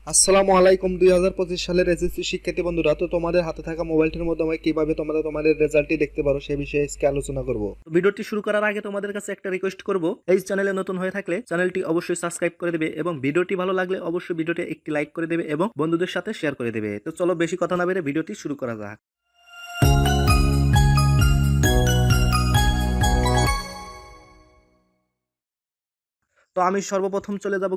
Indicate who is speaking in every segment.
Speaker 1: আসসালামু আলাইকুম। 2025 সালের এসএসসি শিক্ষার্থী বন্ধুরা, তো তোমাদের হাতে থাকা মোবাইলটির মাধ্যমে কিভাবে তোমরা তোমাদের রেজাল্টটি দেখতে পারো সে বিষয়ে আজকে আলোচনা করব।
Speaker 2: ভিডিওটি শুরু করার আগে তোমাদের কাছে একটা রিকোয়েস্ট করব, এই চ্যানেলে নতুন হয়ে থাকলে চ্যানেলটি অবশ্যই সাবস্ক্রাইব করে দেবে এবং ভিডিওটি ভালো লাগলে অবশ্যই ভিডিওটি একটি লাইক করে দেবে এবং বন্ধুদের সাথে শেয়ার করে দেবে। তো চলো বেশি কথা না বেড়ে ভিডিওটি শুরু করা যাক। তো আমি সর্বপ্রথম চলে যাব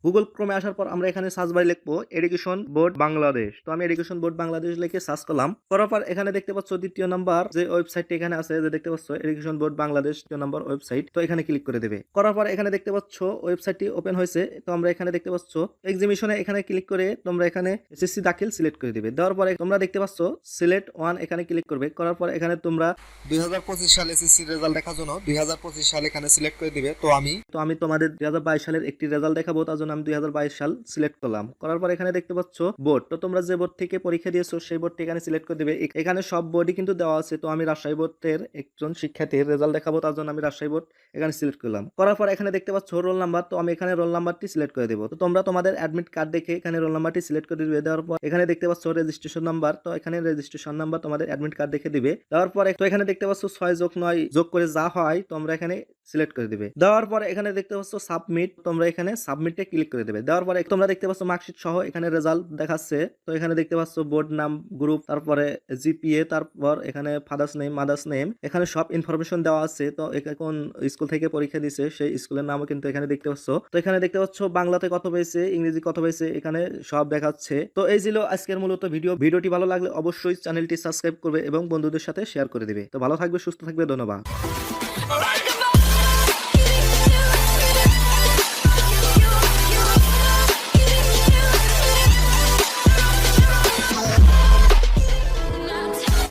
Speaker 2: গুগল ক্রোমে আসার পর আমরা এখানে সার্চ বারে লিখবো এডুকেশন বোর্ড বাংলাদেশ। তো আমি এডুকেশন বোর্ড বাংলাদেশ লিখে সার্চ করলাম, করার পর এখানে দেখতে পাচ্ছ দ্বিতীয় নাম্বার যে ওয়েবসাইটটি এখানে আছে, যে দেখতে পাচ্ছ এডুকেশন বোর্ড বাংলাদেশ দ্বিতীয় নাম্বার ওয়েবসাইট। তো এখানে ক্লিক করে দেবে। করার পর এখানে দেখতে পাচ্ছ ওয়েবসাইটটি ওপেন হয়েছে। তো আমরা এখানে দেখতে পাচ্ছ এক্সিবিশনে এখানে ক্লিক করে তোমরা এখানে এসএসসি দাখিল সিলেক্ট করে দিবে। দেওয়ার পরে তোমরা দেখতে পাচ্ছ সিলেক্ট ওয়ান এখানে ক্লিক করবে। করার পর এখানে তোমরা
Speaker 1: 2025 সাল এসএসসি রেজাল্ট দেখার জন্য 2025 সাল এখানে সিলেক্ট করে দিবে। তো আমি
Speaker 2: তোমাদের 2022 সালের একটি রেজাল্ট দেখাবো, তার জন্য আমি 2022 সাল সিলেক্ট করলাম। করার পর এখানে দেখতে পাচ্ছ বোর্ড। তো তোমরা যে বোর্ড থেকে পরীক্ষা দিয়েছো সেই বোর্ডটি এখানে সিলেক্ট করে দিবে। এখানে সব বোর্ডই কিন্তু দেওয়া আছে। তো আমি রাজশাহী বোর্ডের একজন শিক্ষার্থীর রেজাল্ট দেখাবো, তার জন্য আমি রাজশাহী বোর্ড এখানে সিলেক্ট করলাম। করার পর এখানে দেখতে পাচ্ছ রোল নাম্বার। তো আমি এখানে রোল নাম্বারটি সিলেক্ট করে দেবো। তো তোমরা তোমাদের অ্যাডমিট কার্ড দেখে এখানে রোল নাম্বারটি সিলেক্ট করে দিবে। দেওয়ার পর এখানে দেখতে পাচ্ছ রেজিস্ট্রেশন নাম্বার। তো এখানে রেজিস্ট্রেশন নাম্বার তোমাদের অ্যাডমিট কার্ড দেখে দিবে। দেওয়ার পর তো এখানে দেখতে পাচ্ছ 6+9 যোগ করে যা হয় তোমরা এখানে সিলেক্ট করে দিবে। দেওয়ার পরে এখানে দেখতে পাচ্ছ সাবমিট। তোমরা এখানে সাবমিটে ক্লিক করে দেবে। দেওয়ার পরে তোমরা দেখতে পাচ্ছ মার্কশিট সহ এখানে রেজাল্ট দেখাচ্ছে। তো এখানে দেখতে পাচ্ছ বোর্ড নাম, গ্রুপ, তারপরে জিপিএ, তারপর এখানে ফাদার্স নেম, মাদার্স নেম, এখানে সব ইনফরমেশন দেওয়া আছে। তো কোন স্কুল থেকে পরীক্ষা দিছে সেই স্কুলের নামও কিন্তু এখানে দেখতে পাচ্ছ। তো এখানে দেখতে পাচ্ছ বাংলাতে কত পেয়েছে, ইংরেজি কত পেয়েছে, এখানে সব দেখাচ্ছে। তো এই ছিল আজকের মূলত ভিডিওটি ভালো লাগলে অবশ্যই চ্যানেলটি সাবস্ক্রাইব করবে এবং বন্ধুদের সাথে শেয়ার করে দিবে। তো ভালো থাকবে, সুস্থ থাকবে, ধন্যবাদ।